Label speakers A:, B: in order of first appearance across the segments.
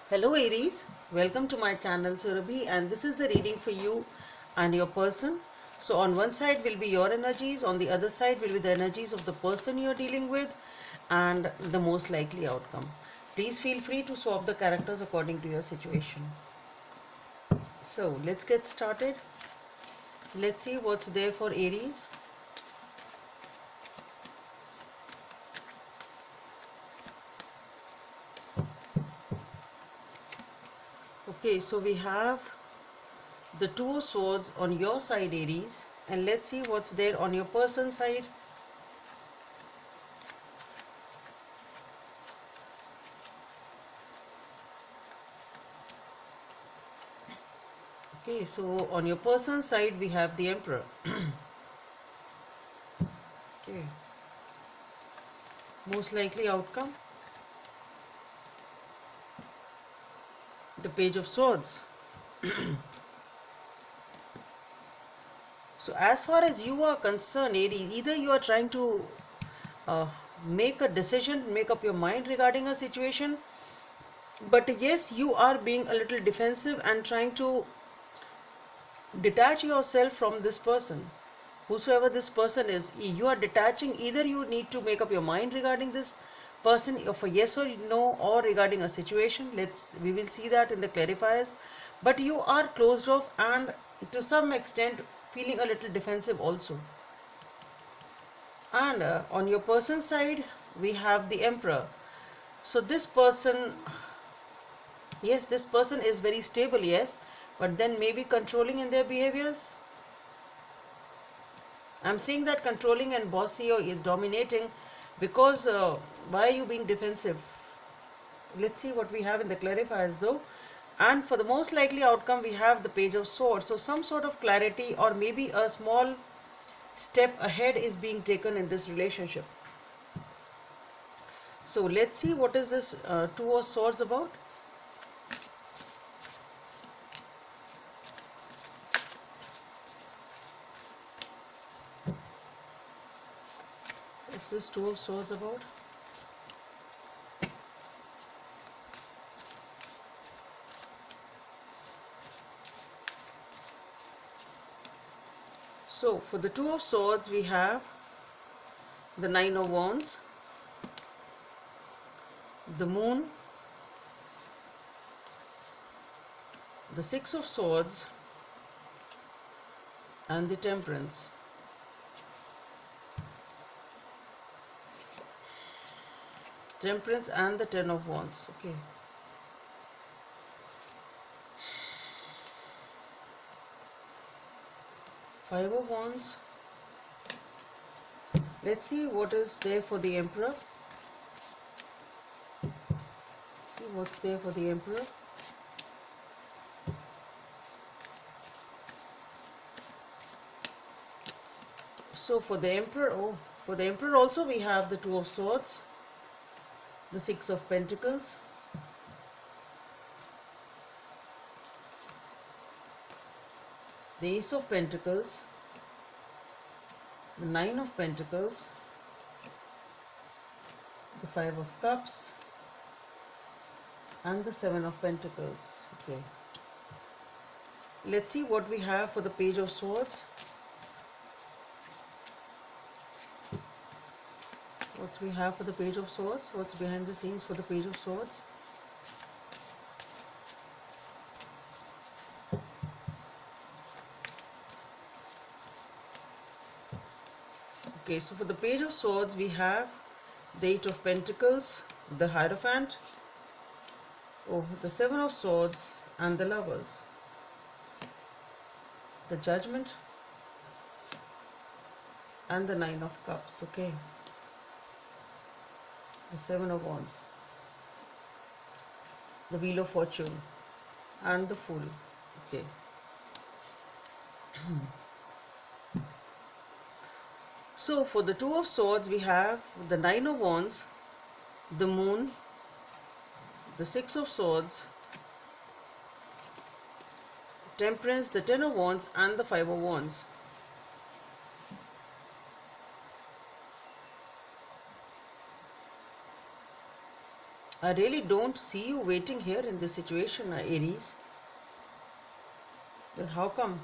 A: Hello Aries, welcome to my channel Surabhi, and this is the reading for you and your person. So on one side will be your energies, on the other side will be the energies of the person you're dealing with and the most likely outcome. Please feel free to swap the characters according to your situation. So let's get started. Let's see what's there for Aries. Okay, so we have the Two of Swords on your side, Aries, and let's see what's there on your person's side. Okay, so on your person's side, we have the Emperor. Okay, most likely outcome, the Page of Swords. So as far as you are concerned, Aries, either you are trying to uh, make a decision, make up your mind regarding a situation, but yes, you are being a little defensive and trying to detach yourself from this person. Whosoever this person is, you are detaching. Either you need to make up your mind regarding this person for yes or no, or regarding a situation. We will see that in the clarifiers. But you are closed off and to some extent feeling a little defensive also. And on your person's side, we have the Emperor. So this person, yes, this person is very stable, yes, but then maybe controlling in their behaviors. I'm seeing that controlling and bossy or dominating, because why are you being defensive? Let's see what we have in the clarifiers though. And for the most likely outcome, we have the Page of Swords. So some sort of clarity or maybe a small step ahead is being taken in this relationship. So let's see what is this Two of Swords about. What's this Two of Swords about? So for the Two of Swords, we have the Nine of Wands, the Moon, the Six of Swords, and the Temperance. Temperance and the Ten of Wands. Okay. Five of Wands. Let's see what is there for the Emperor. See what's there for the Emperor. So for the Emperor, for the Emperor also we have the Two of Swords, the Six of Pentacles, the Ace of Pentacles, the Nine of Pentacles, the Five of Cups, and the Seven of Pentacles. Okay. Let's see what we have for the Page of Swords. What we have for the Page of Swords? What's behind the scenes for the Page of Swords? Okay, so for the Page of Swords, we have the Eight of Pentacles, the Hierophant, the Seven of Swords, and the Lovers, the Judgment, and the Nine of Cups. Okay, the Seven of Wands, the Wheel of Fortune, and the Fool. Okay. So for the Two of Swords, we have the Nine of Wands, the Moon, the Six of Swords, Temperance, the Ten of Wands, and the Five of Wands. I really don't see you waiting here in this situation, Aries. Then how come?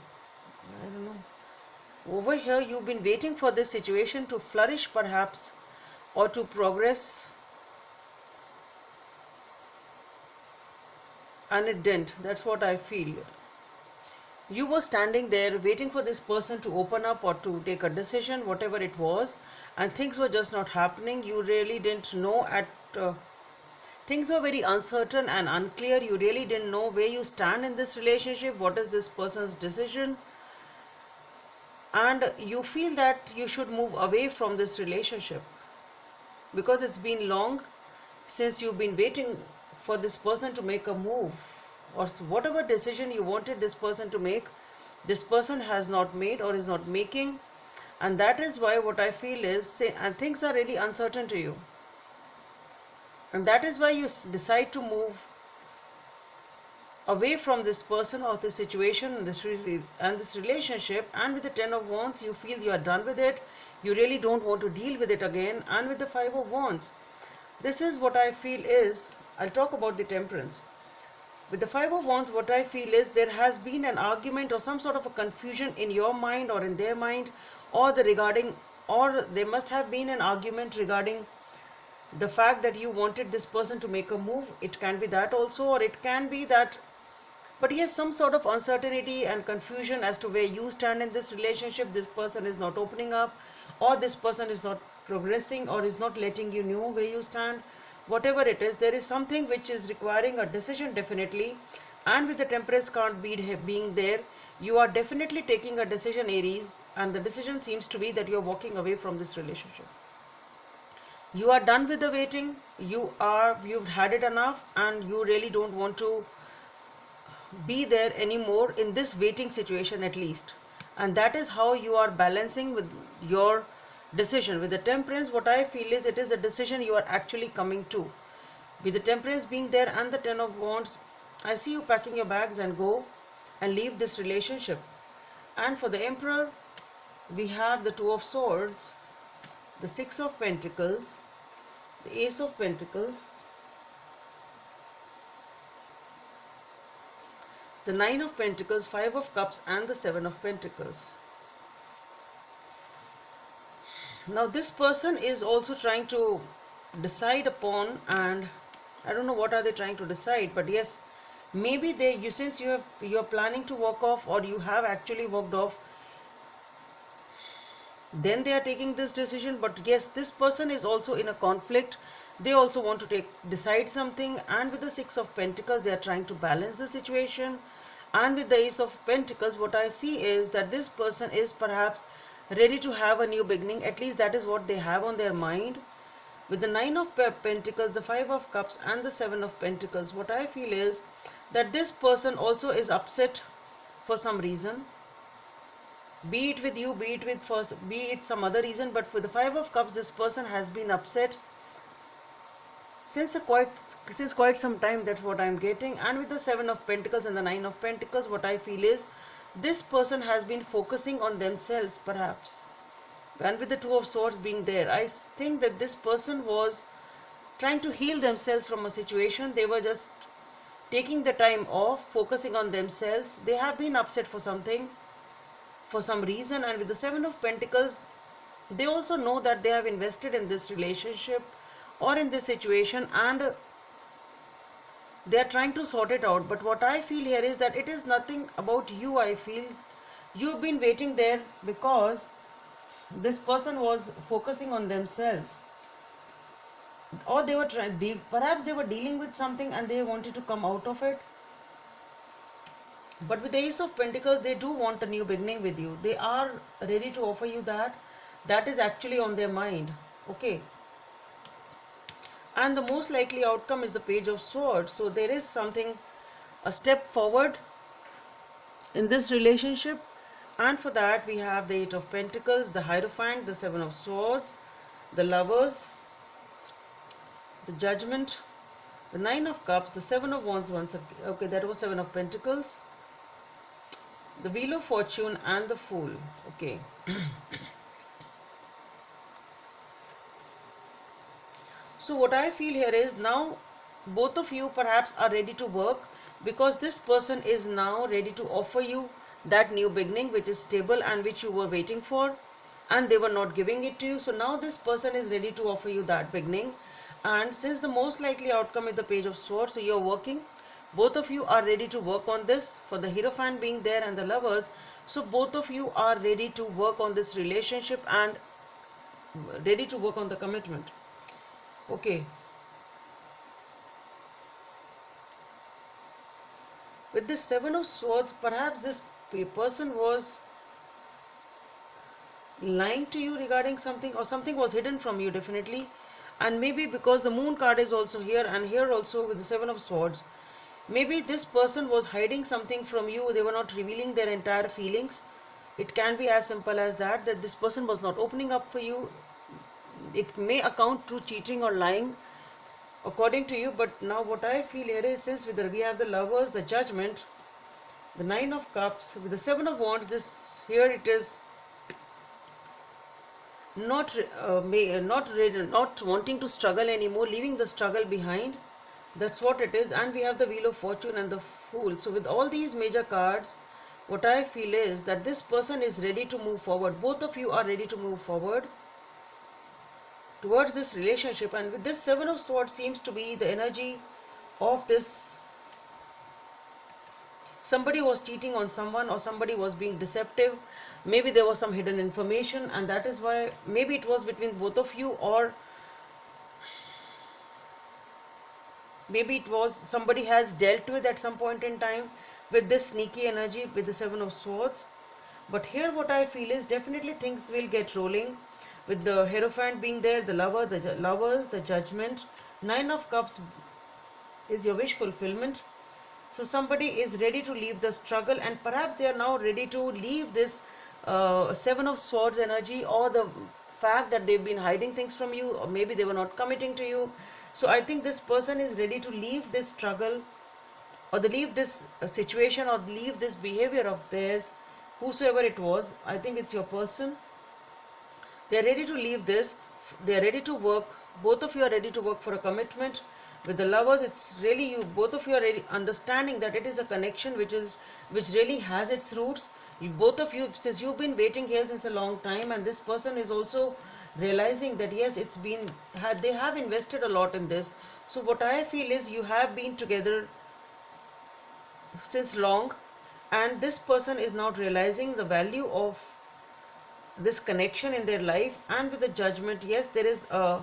A: I don't know. Over here, you've been waiting for this situation to flourish, perhaps, or to progress, and it didn't. That's what I feel. You were standing there waiting for this person to open up or to take a decision, whatever it was, and things were just not happening. You really didn't know things were very uncertain and unclear. You really didn't know where you stand in this relationship, what is this person's decision, and you feel that you should move away from this relationship because it's been long since you've been waiting for this person to make a move, or whatever decision you wanted this person to make, this person has not made or is not making. And that is why what I feel is, and things are really uncertain to you, and that is why you decide to move away from this person or this situation and this relationship. And with the 10 of wands, you feel you are done with it, you really don't want to deal with it again. And with the 5 of wands, this is what I feel is, I'll talk about the temperance. With the 5 of wands, what I feel is there has been an argument or some sort of a confusion in your mind or in their mind, or there must have been an argument regarding the fact that you wanted this person to make a move. It can be that also, or it can be that, but yes, some sort of uncertainty and confusion as to where you stand in this relationship. This person is not opening up, or this person is not progressing, or is not letting you know where you stand. Whatever it is, there is something which is requiring a decision, definitely. And with the temperance card being there, you are definitely taking a decision, Aries, and the decision seems to be that you are walking away from this relationship. You are done with the waiting, you've had it enough, and you really don't want to be there anymore in this waiting situation, at least. And that is how you are balancing with your decision. With the temperance, what I feel is, it is the decision you are actually coming to. With the temperance being there and the 10 of wands, I see you packing your bags and go and leave this relationship. And for the emperor, we have the 2 of swords, the 6 of pentacles, the ace of pentacles, the 9 of pentacles, 5 of cups, and the 7 of pentacles. Now this person is also trying to decide upon, and I don't know what are they trying to decide, but yes, maybe since you're planning to walk off, or you have actually walked off, then they are taking this decision. But yes, this person is also in a conflict. They also want to decide something. And with the 6 of pentacles, they are trying to balance the situation. And with the ace of pentacles, what I see is that this person is perhaps ready to have a new beginning. At least that is what they have on their mind. With the 9 of pentacles, the 5 of cups, and the 7 of pentacles, what I feel is that this person also is upset for some reason, be it with you, be it some other reason. But for the 5 of cups, this person has been upset since quite some time. That's what I'm getting. And with the 7 of pentacles and the 9 of pentacles, what I feel is this person has been focusing on themselves, perhaps. And with the 2 of swords being there, I think that this person was trying to heal themselves from a situation. They were just taking the time off, focusing on themselves. They have been upset for something, for some reason. And with the 7 of pentacles, they also know that they have invested in this relationship or in this situation, and they are trying to sort it out. But what I feel here is that it is nothing about you. I feel you've been waiting there because this person was focusing on themselves, or they were perhaps they were dealing with something and they wanted to come out of it. But with the ace of pentacles, they do want a new beginning with you. They are ready to offer you that. That is actually on their mind. Okay. And the most likely outcome is the page of swords. So there is something, a step forward in this relationship. And for that, we have the 8 of pentacles, the hierophant, the 7 of swords, the lovers, the judgment, the 9 of cups, the 7 of wands once again. Okay, that was 7 of pentacles, the wheel of fortune, and the fool. Okay. So what I feel here is, now both of you perhaps are ready to work, because this person is now ready to offer you that new beginning which is stable and which you were waiting for, and they were not giving it to you. So now this person is ready to offer you that beginning. And since the most likely outcome is the Page of Swords, so you're working, both of you are ready to work on this, for the Hierophant being there and the Lovers. So both of you are ready to work on this relationship and ready to work on the commitment. Okay, with this Seven of Swords, perhaps this person was lying to you regarding something, or something was hidden from you definitely. And maybe because the Moon card is also here, and here also with the Seven of Swords, maybe this person was hiding something from you. They were not revealing their entire feelings. It can be as simple as that, that this person was not opening up for you. It may account to cheating or lying according to you. But now what I feel here is, since we have the Lovers, the Judgment, the Nine of Cups, with the Seven of Wands, this here it is not wanting to struggle anymore, leaving the struggle behind. That's what it is. And we have the Wheel of Fortune and the Fool. So with all these major cards, what I feel is that this person is ready to move forward. Both of you are ready to move forward towards this relationship. And with this Seven of Swords seems to be the energy of this, somebody was cheating on someone, or somebody was being deceptive. Maybe there was some hidden information, and that is why maybe it was between both of you, or maybe it was somebody has dealt with at some point in time with this sneaky energy with the Seven of Swords. But here what I feel is definitely things will get rolling, with the Hierophant being there, the Lovers, the Judgment. Nine of Cups is your wish fulfillment. So somebody is ready to leave the struggle, and perhaps they are now ready to leave this Seven of Swords energy, or the fact that they've been hiding things from you, or maybe they were not committing to you. So I think this person is ready to leave this struggle, or to leave this situation, or leave this behavior of theirs, whosoever it was. I think it's your person. They are ready to leave this. They are ready to work. Both of you are ready to work for a commitment. With the Lovers, it's really you. Both of you are ready, understanding that it is a connection which really has its roots. Both of you, since you've been waiting here since a long time, and this person is also realizing that yes, they have invested a lot in this. So what I feel is, you have been together since long, and this person is now realizing the value of this connection in their life. And with the Judgment, yes, there is a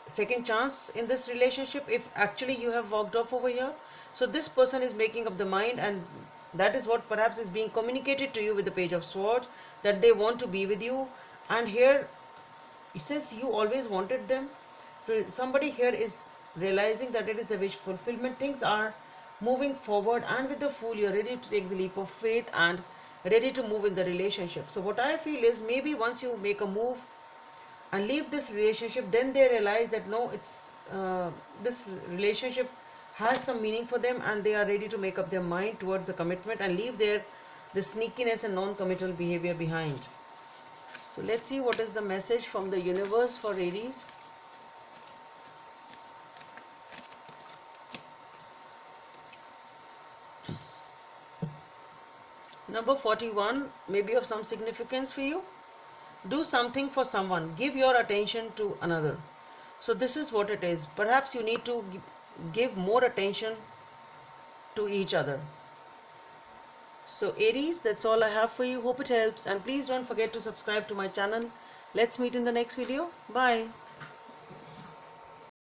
A: second chance in this relationship if actually you have walked off over here. So this person is making up the mind, and that is what perhaps is being communicated to you with the Page of Swords, that they want to be with you. And here it says you always wanted them. So somebody here is realizing that it is the wish fulfillment. Things are moving forward, and with the Fool, you're ready to take the leap of faith and ready to move in the relationship. So what I feel is, maybe once you make a move and leave this relationship, then they realize that no, it's this relationship has some meaning for them, and they are ready to make up their mind towards the commitment and leave the sneakiness and non-committal behavior behind. So let's see what is the message from the universe for Aries. Number 41 may be of some significance for you. Do something for someone. Give your attention to another. So this is what it is. Perhaps you need to give more attention to each other. So Aries, that's all I have for you. Hope it helps. And please don't forget to subscribe to my channel. Let's meet in the next video. Bye.